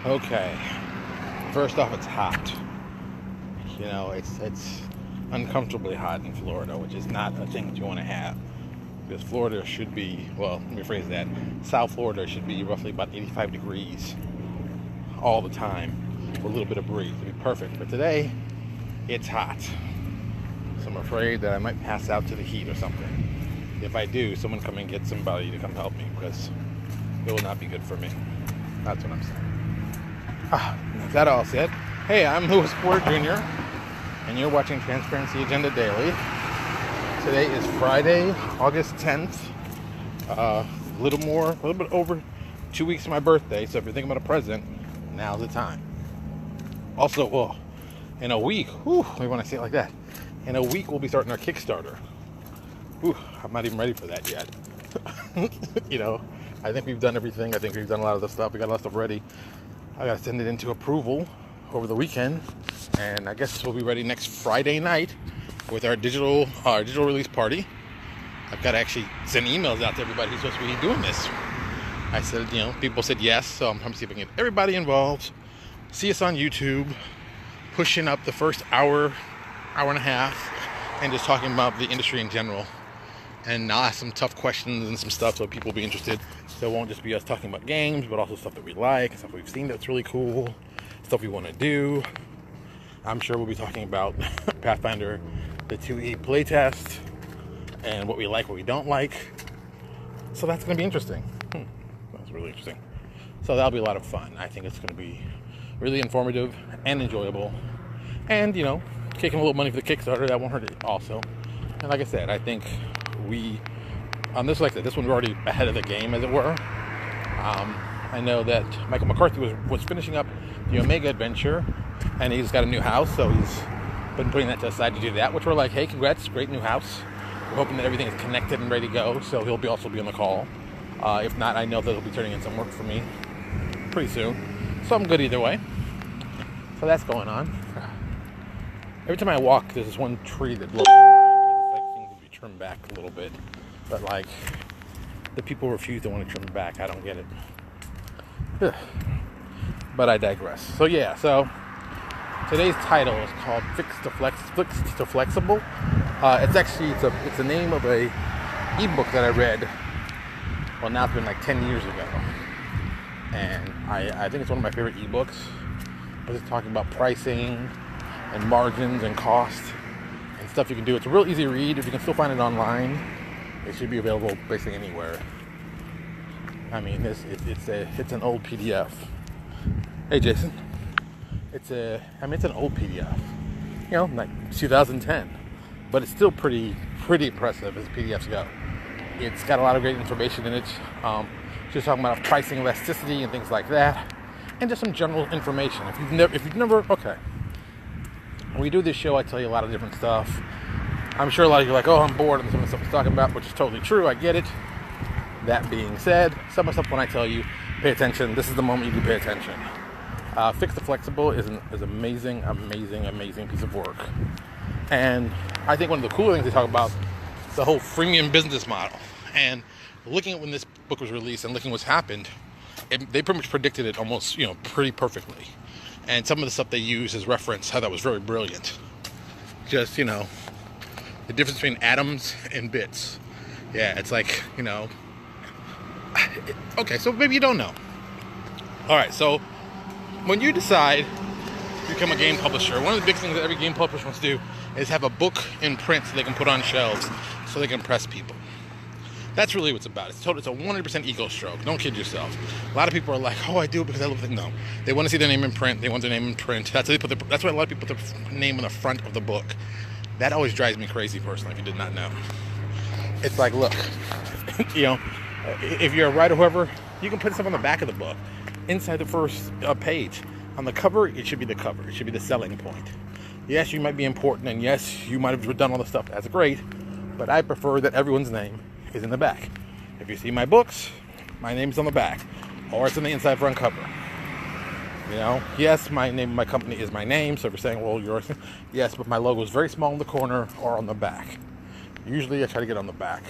Okay. First off, it's hot. It's uncomfortably hot in Florida, which is not a thing that you want to have. Because Florida should be, well, let me rephrase that. South Florida should be roughly about 85 degrees all the time with a little bit of breeze. It'd be perfect. But today, it's hot. So I'm afraid that I might pass out to the heat or something. If I do, someone come and get somebody to come help me, because it will not be good for me. That's what I'm saying. With that all said, hey, I'm Louis Porter Jr., and you're watching Transparency Agenda Daily. Today is Friday, August 10th. A little bit over 2 weeks to my birthday, so if you're thinking about a present, now's the time. Also, well, in a week, maybe when I say it like that, in a week we'll be starting our Kickstarter. I'm not even ready for that yet. I think we've done everything. I think we've done a lot of the stuff. We got a lot of stuff ready. I got to send it into approval over the weekend, and I guess we'll be ready next Friday night with our digital release party. I've got to actually send emails out to everybody who's supposed to be doing this. I said, people said yes, so I'm trying to see if I can get everybody involved. See us on YouTube, pushing up the first hour and a half, and just talking about the industry in general. And I'll ask some tough questions and some stuff so people will be interested. So it won't just be us talking about games, but also stuff that we like, stuff we've seen that's really cool, stuff we want to do. I'm sure we'll be talking about Pathfinder, the 2E playtest, and what we like, what we don't like. So that's going to be interesting. That's really interesting. So that'll be a lot of fun. I think it's going to be really informative and enjoyable. And, kicking a little money for the Kickstarter, that won't hurt it also. And like I said, I think this one we're already ahead of the game, as it were. I know that Michael McCarthy was finishing up the Omega adventure, and he's got a new house, so he's been putting that to the side to do that, which we're like, hey, congrats, great new house. We're hoping that everything is connected and ready to go, so he'll also be on the call. If not, I know that he'll be turning in some work for me pretty soon. So I'm good either way. So that's going on. Every time I walk, there's this one tree that looks like things would be trimmed back a little bit. But the people refuse to want to trim it back. I don't get it. But I digress. So today's title is called Fixed to Flexible. It's the name of a ebook that I read. Well, now it's been 10 years ago. And I think it's one of my favorite ebooks. I was just talking about pricing and margins and cost and stuff you can do. It's a real easy read. If you can still find it online, it should be available basically anywhere. I mean, it's an old PDF. Hey, Jason. It's an old PDF. 2010, but it's still pretty impressive as PDFs go. It's got a lot of great information in it. Just talking about pricing elasticity and things like that, and just some general information. If you've never, okay. When we do this show, I tell you a lot of different stuff. I'm sure a lot of you are like, oh, I'm bored, and some of the stuff I'm talking about, which is totally true. I get it. That being said, some of the stuff when I tell you, pay attention. This is the moment you do pay attention. Fixed to Flexible is amazing piece of work. And I think one of the cooler things they talk about is the whole freemium business model. And looking at when this book was released and looking what's happened, they pretty much predicted it almost, pretty perfectly. And some of the stuff they use as reference, I thought was very brilliant. Just, the difference between atoms and bits. Yeah, it's like, okay, so maybe you don't know. All right, so when you decide to become a game publisher, one of the big things that every game publisher wants to do is have a book in print so they can put on shelves so they can impress people. That's really what it's about. It's a 100% ego stroke. Don't kid yourself. A lot of people are like, oh, I do it because I love it. No. They want to see their name in print. They want their name in print. That's why a lot of people put their name on the front of the book. That always drives me crazy personally, if you did not know. It's like, look, if you're a writer or whoever, you can put stuff on the back of the book, inside the first page. On the cover, it should be the cover. It should be the selling point. Yes, you might be important, and yes, you might have done all the stuff. That's great, but I prefer that everyone's name is in the back. If you see my books, my name's on the back, or it's on the inside front cover. Yes, my name, my company is my name. So if you're saying, well, yes, but my logo is very small in the corner or on the back. Usually, I try to get on the back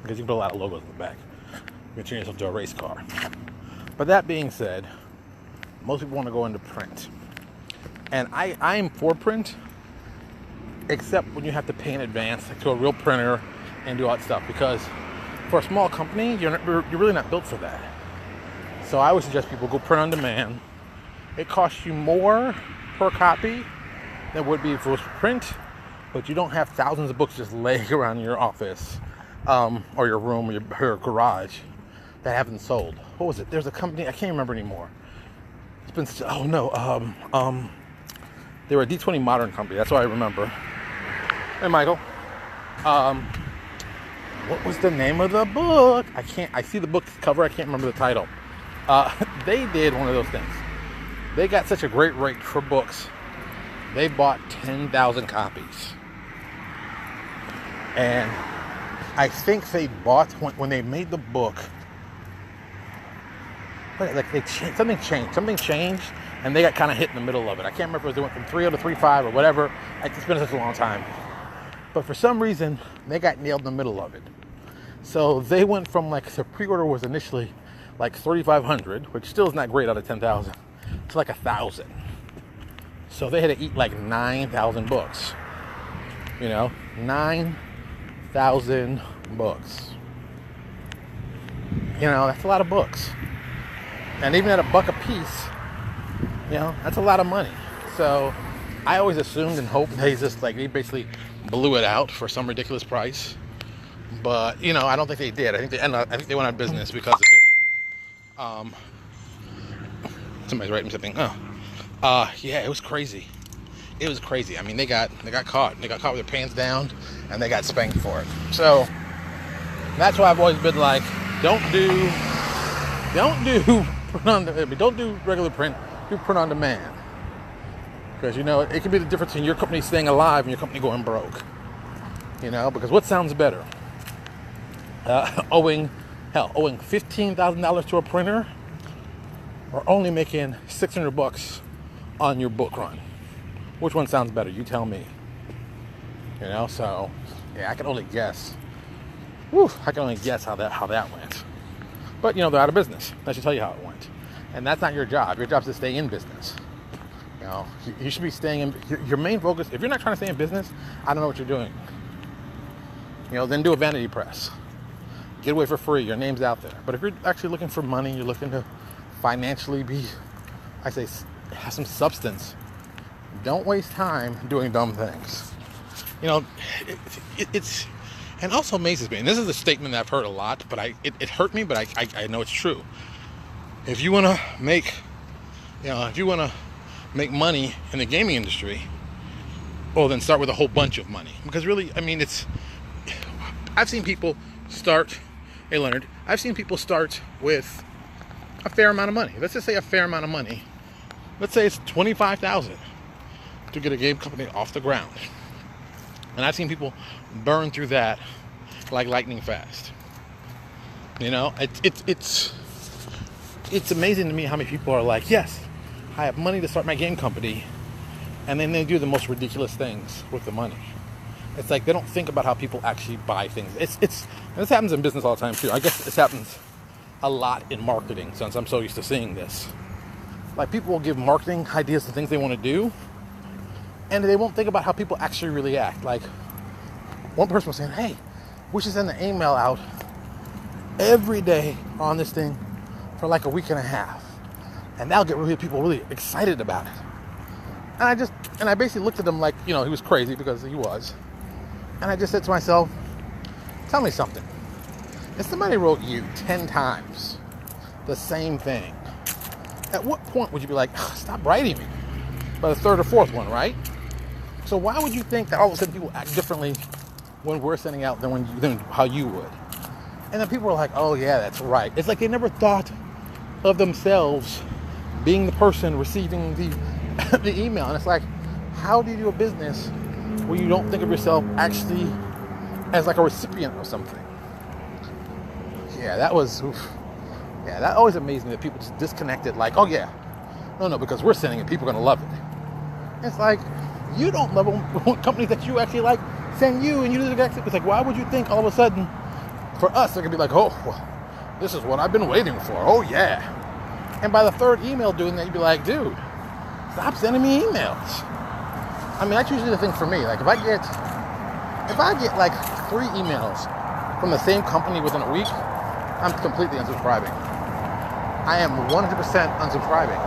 because you can put a lot of logos on the back. You can turn yourself to a race car. But that being said, most people want to go into print. And I am for print, except when you have to pay in advance to a real printer and do all that stuff. Because for a small company, you're really not built for that. So I would suggest people go print on demand. It costs you more per copy than would be if it was print, but you don't have thousands of books just laying around in your office or your room or your garage that haven't sold. What was it? There's a company, I can't remember anymore. It's been, they were a D20 Modern company. That's what I remember. Hey, Michael. What was the name of the book? I see the book cover. I can't remember the title. They did one of those things. They got such a great rate for books. They bought 10,000 copies. And I think they bought, when they made the book, something changed, and they got kind of hit in the middle of it. I can't remember if they went from 3.0 to 3.5 or whatever. It's been such a long time. But for some reason, they got nailed in the middle of it. So they went from, like, the pre-order was initially like 3,500, which still is not great out of 10,000, to like 1,000. So they had to eat like 9,000 books. 9,000 books. That's a lot of books. And even at $1 a piece, that's a lot of money. So I always assumed and hoped they basically blew it out for some ridiculous price. But, I don't think they did. I think they went out of business because of it. Somebody's writing something. Yeah, it was crazy. It was crazy. I mean, they got caught. They got caught with their pants down, and they got spanked for it. So that's why I've always been like, don't do regular print. Do print on demand. Because it can be the difference in your company staying alive and your company going broke. Because what sounds better? Owing $15,000 to a printer, or only making $600 on your book run? Which one sounds better? You tell me. So yeah, I can only guess. I can only guess how that went. But they're out of business. That should tell you how it went. And that's not your job. Your job is to stay in business. You should be staying in your main focus. If you're not trying to stay in business, I don't know what you're doing. Then do a vanity press. Get away for free. Your name's out there. But if you're actually looking for money, you're looking to financially have some substance. Don't waste time doing dumb things. It's and also amazes me. And this is a statement that I've heard a lot, but it hurt me. But I know it's true. If you want to make money in the gaming industry, well, then start with a whole bunch of money. Because really, I mean, I've seen people start. Hey, Leonard, I've seen people start with a fair amount of money. Let's just say a fair amount of money. Let's say it's $25,000 to get a game company off the ground. And I've seen people burn through that like lightning fast. It's amazing to me how many people are like, yes, I have money to start my game company, and then they do the most ridiculous things with the money. It's like they don't think about how people actually buy things. And this happens in business all the time too. I guess this happens a lot in marketing, since I'm so used to seeing this. Like, people will give marketing ideas to things they want to do, and they won't think about how people actually really act. Like, one person was saying, hey, we should send an email out every day on this thing for like a week and a half, and that'll get people really excited about it. And I basically looked at him like, he was crazy, because he was. And I just said to myself, tell me something. If somebody wrote you 10 times the same thing, at what point would you be like, stop writing me? By the third or fourth one, right? So why would you think that all of a sudden people act differently when we're sending out than how you would? And then people are like, oh yeah, that's right. It's like they never thought of themselves being the person receiving the email. And it's like, how do you do a business where you don't think of yourself actually as like a recipient of something? Yeah, that always amazed me that people just disconnected, like, oh yeah, no, because we're sending it, people are going to love it. And it's like, you don't love companies that you actually like send you, and you do the exact same. It's like, why would you think all of a sudden, for us, they're going to be like, oh, well, this is what I've been waiting for. Oh yeah. And by the third email doing that, you'd be like, dude, stop sending me emails. I mean, that's usually the thing for me. Like, if I get like 3 emails from the same company within a week, I'm completely unsubscribing. I am 100% unsubscribing.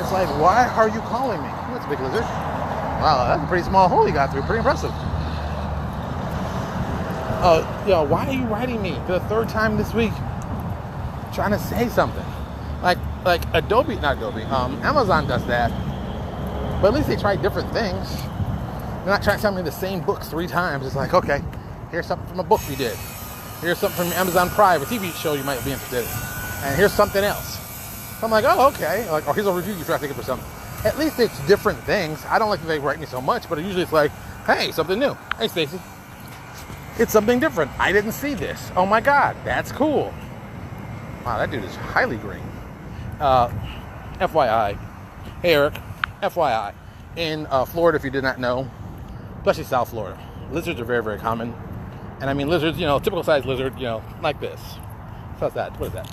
It's like, why are you calling me? That's a big lizard. Wow, that's a pretty small hole you got through. Pretty impressive. Why are you writing me for the 3rd time this week trying to say something? Like Amazon does that. But at least they try different things. They're not trying to tell me the same books 3 times. It's like, okay, here's something from a book you did. Here's something from Amazon Prime, a TV show you might be interested in. And here's something else. So I'm like, oh, okay. Like, or here's a review you try to take it for something. At least it's different things. I don't like that they write me so much, but usually it's like, hey, something new. Hey, Stacy. It's something different. I didn't see this. Oh my God, that's cool. Wow, that dude is highly green. FYI. Hey, Eric. FYI. In Florida, if you did not know, especially South Florida, lizards are very, very common. And I mean lizards, typical size lizard, like this. So what's that? What is that?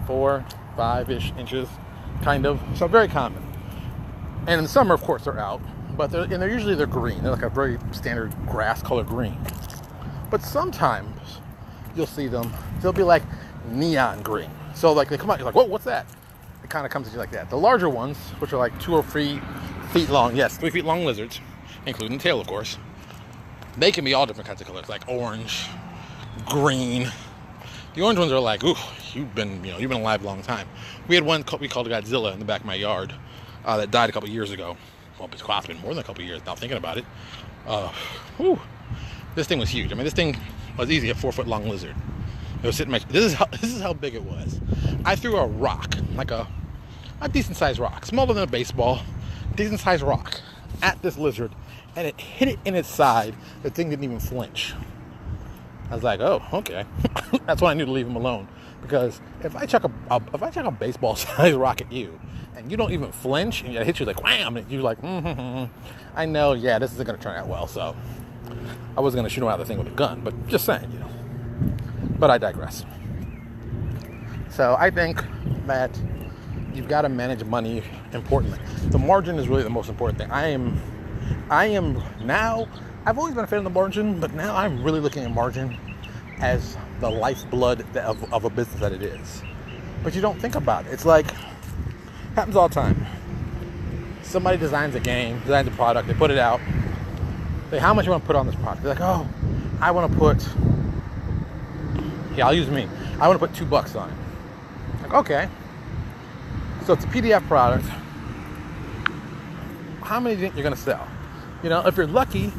4, 5-ish inches, kind of. So very common. And in the summer, of course, they're out. But they're green. They're like a very standard grass color green. But sometimes you'll see them. They'll be like neon green. So like they come out, you're like, whoa, what's that? It kind of comes at you like that. The larger ones, which are like 2 or 3 feet long, yes, 3 feet long lizards, including the tail, of course. They can be all different kinds of colors, like orange, green. The orange ones are like, ooh, you've been alive a long time. We had one we called Godzilla in the back of my yard that died a couple years ago. Well, it's been more than a couple years now, thinking about it. This thing was huge. I mean, this thing was easily a 4-foot-long lizard. It was sitting. This is how big it was. I threw a rock, like a decent-sized rock, smaller than a baseball, decent-sized rock, at this lizard, and it hit it in its side. The thing didn't even flinch. I was like, oh, okay. That's when I knew to leave him alone, because if I chuck a baseball-sized rock at you, and you don't even flinch, and it hits you like wham, and you're like, I know, yeah, this isn't going to turn out well. So I wasn't going to shoot him out of the thing with a gun, but just saying, But I digress. So I think that you've got to manage money importantly. The margin is really the most important thing. I am now, I've always been a fan of the margin, but now I'm really looking at margin as the lifeblood of a business that it is. But you don't think about it. It's like, happens all the time. Somebody designs a game, designs a product, they put it out. Say, how much you want to put on this product? They're like, oh, I want to put, I'll use me. I want to put $2 on it. Like, okay. So it's a PDF product. How many do you think you're going to sell? If you're lucky,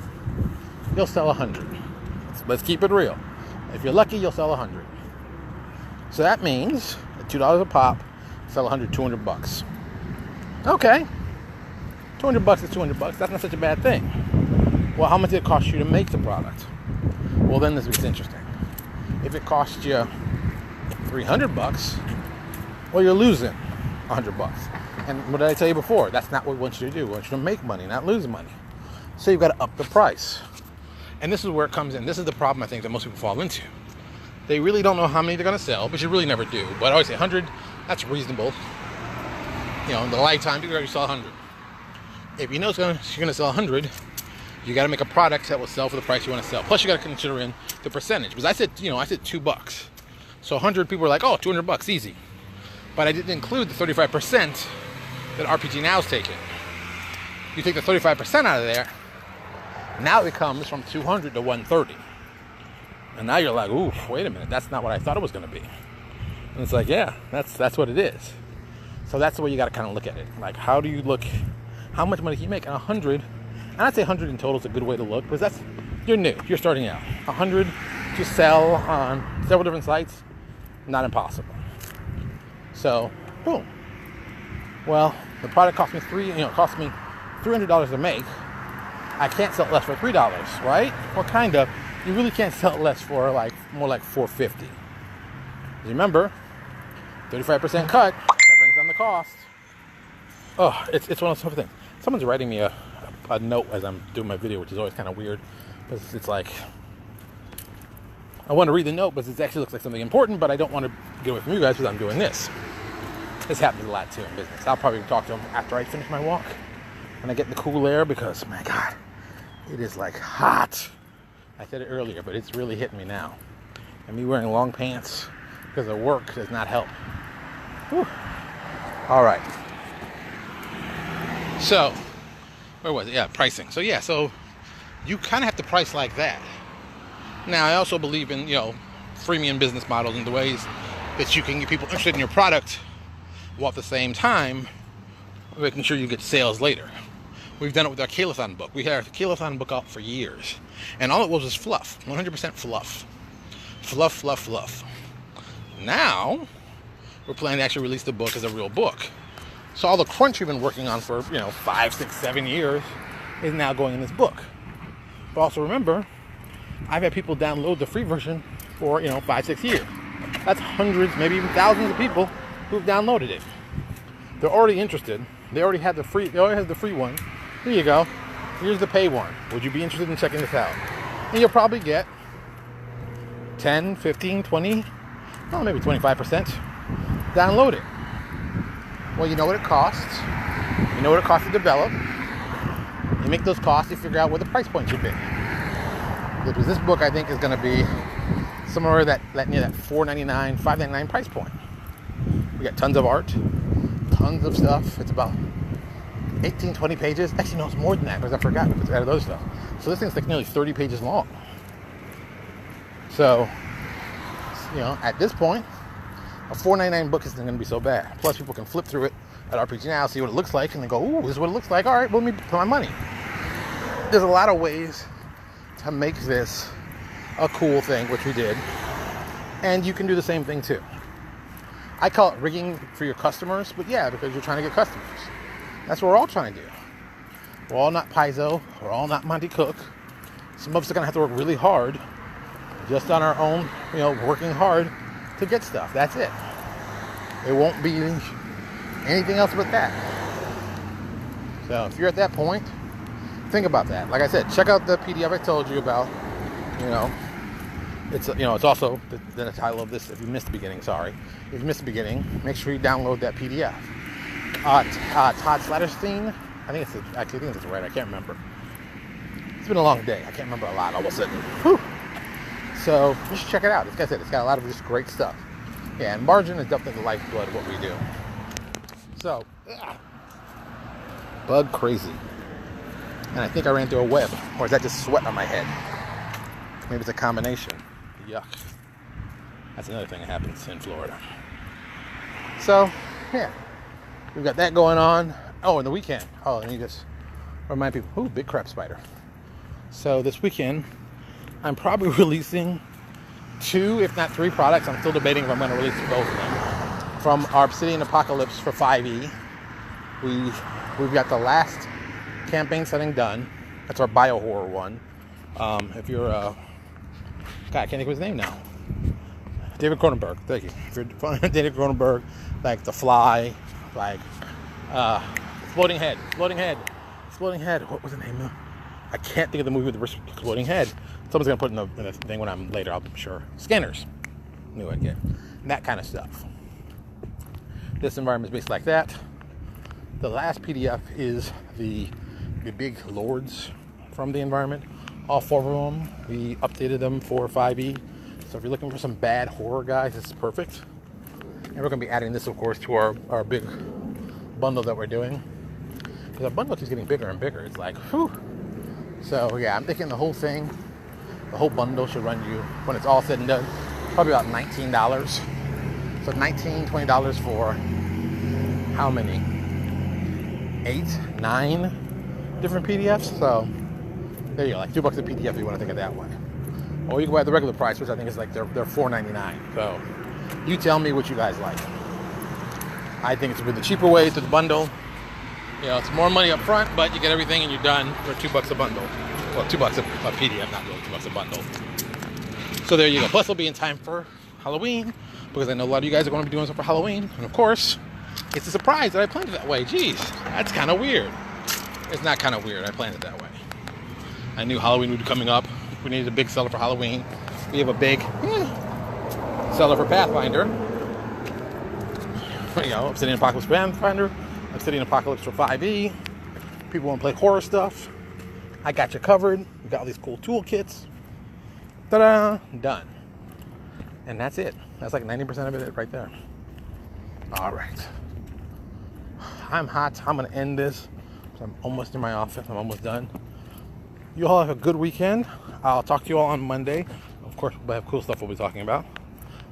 you'll sell 100. Let's keep it real. If you're lucky, you'll sell 100. So that means at $2 a pop, sell 100, $200. Okay. $200 is $200. That's not such a bad thing. Well, how much did it cost you to make the product? Well, then this gets interesting. If it costs you $300, well, you're losing $100. And what did I tell you before? That's not what we want you to do. We want you to make money, not lose money. So you've got to up the price. And this is where it comes in. This is the problem I think that most people fall into. They really don't know how many they're going to sell, but you really never do. But I always say 100, that's reasonable. In the lifetime, you already sell 100. If you know you're going to sell 100, you got to make a product that will sell for the price you want to sell. Plus, you got to consider in the percentage. Because I said $2. So 100 people were like, oh, $200, easy. But I didn't include the 35% that RPG Now is taking. You take the 35% out of there, now it comes from 200 to 130. And now you're like, ooh, wait a minute, that's not what I thought it was going to be. And it's like, yeah, that's what it is. So that's the way you got to kind of look at it. Like, how much money can you make? And 100, and I'd say 100 in total is a good way to look, because you're new, you're starting out. 100 to sell on several different sites, not impossible. So, boom. Well, the product cost me $300 to make. I can't sell it less for $3, right? Well, kind of. You really can't sell it less for more like $4.50. Remember, 35% cut, that brings down the cost. Oh, it's one of those things. Someone's writing me a note as I'm doing my video, which is always kind of weird, because it's like, I want to read the note, but it actually looks like something important, but I don't want to get away from you guys because I'm doing this. This happens a lot too in business. I'll probably talk to them after I finish my walk, when I get in the cool air, because my God, it is like hot. I said it earlier, but it's really hitting me now. And me wearing long pants because of work does not help. Whew. All right. So, where was it? Yeah, pricing. So yeah, so you kind of have to price like that. Now, I also believe in, freemium business models and the ways that you can get people interested in your product while at the same time making sure you get sales later. We've done it with our Kaylathon book. We had our Kaylathon book out for years. And all it was fluff. 100% fluff. Fluff, fluff, fluff. Now, we're planning to actually release the book as a real book. So all the crunch we've been working on for, 5, 6, 7 years is now going in this book. But also remember, I've had people download the free version for, 5, 6 years. That's hundreds, maybe even thousands of people who've downloaded it. They're already interested. They already have the free one. Here you go. Here's the pay one. Would you be interested in checking this out? And you'll probably get 10, 15, 20, well, maybe 25% download it. Well, you know what it costs. You know what it costs to develop. You make those costs, you figure out where the price point should be. Because this book, I think, is going to be somewhere that near that $4.99, $5.99 price point. We got tons of art, tons of stuff. It's about 18, 20 pages. Actually, no, it's more than that because I forgot to add those stuff. So this thing's like nearly 30 pages long. So, at this point, a $4.99 book isn't going to be so bad. Plus, people can flip through it at RPG Now, see what it looks like, and then go, ooh, this is what it looks like. All right, well, let me put my money. There's a lot of ways to make this a cool thing, which we did. And you can do the same thing, too. I call it rigging for your customers, but yeah, because you're trying to get customers. That's what we're all trying to do. We're all not Paizo. We're all not Monty Cook. Some of us are going to have to work really hard, just on our own, working hard to get stuff. That's it. It won't be anything else but that. So if you're at that point, think about that. Like I said, check out the PDF I told you about. It's also the title of this. If you missed the beginning, sorry. If you missed the beginning, make sure you download that PDF. Todd Slatterstein, I think it's right. I can't remember. It's been a long day. I can't remember a lot all of a sudden. Whew. So you should check it out. Like I said, it's got a lot of just great stuff. Yeah, and margin is definitely the lifeblood of what we do. So, bug crazy. And I think I ran through a web. Or is that just sweat on my head? Maybe it's a combination. Yuck. That's another thing that happens in Florida. So, yeah. We've got that going on. Oh, and the weekend. Oh, let me just remind people. Ooh, big crap spider. So this weekend, I'm probably releasing 2, if not 3 products. I'm still debating if I'm going to release both of them. From our Obsidian Apocalypse for 5e. We've got the last campaign setting done. That's our bio-horror one. If you're God, I can't think of his name now. David Cronenberg. Thank you. If you're David Cronenberg, like The Fly, like Exploding Head. What was the name of? I can't think of the movie with the exploding head. Someone's gonna put in the thing when I'm later. I'm sure. Scanners. Knew I'd get that kind of stuff. This environment is based like that. The last PDF is the big lords from the environment. All 4 of them. We updated them for 5e. So if you're looking for some bad horror guys, this is perfect. And we're going to be adding this, of course, to our big bundle that we're doing. Because our bundle keeps getting bigger and bigger. It's like, whew. So, yeah, I'm thinking the whole bundle should run you, when it's all said and done, probably about $19. So $19, $20 for how many? 8, 9 different PDFs? So, there you go, like $2 a PDF if you want to think of it that way. Or you can buy the regular price, which I think is like they're $4.99. So you tell me what you guys like. I think it's the cheaper way to the bundle. It's more money up front, but you get everything and you're done for $2 a bundle. Well, $2 a PDF, not really $2 a bundle. So there you go. Plus, it'll be in time for Halloween, because I know a lot of you guys are going to be doing stuff for Halloween. And of course, it's a surprise that I planned it that way. Jeez, that's kind of weird. It's not kind of weird. I planned it that way. I knew Halloween would be coming up. We needed a big seller for Halloween. We have a big seller for Pathfinder. Obsidian Apocalypse Pathfinder, Obsidian Apocalypse for 5e. People want to play horror stuff. I got you covered. We got all these cool toolkits. Ta-da! Done. And that's it. That's like 90% of it right there. All right. I'm hot. I'm going to end this. I'm almost in my office. I'm almost done. You all have a good weekend. I'll talk to you all on Monday. Of course, we'll have cool stuff we'll be talking about.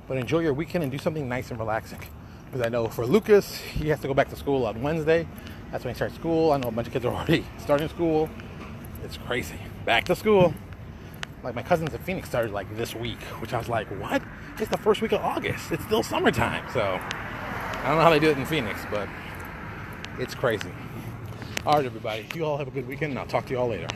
But enjoy your weekend and do something nice and relaxing. Because I know for Lucas, he has to go back to school on Wednesday. That's when he starts school. I know a bunch of kids are already starting school. It's crazy. Back to school. Like my cousins in Phoenix started like this week, which I was like, what? It's the first week of August. It's still summertime. So I don't know how they do it in Phoenix, but it's crazy. All right, everybody. You all have a good weekend, and I'll talk to you all later.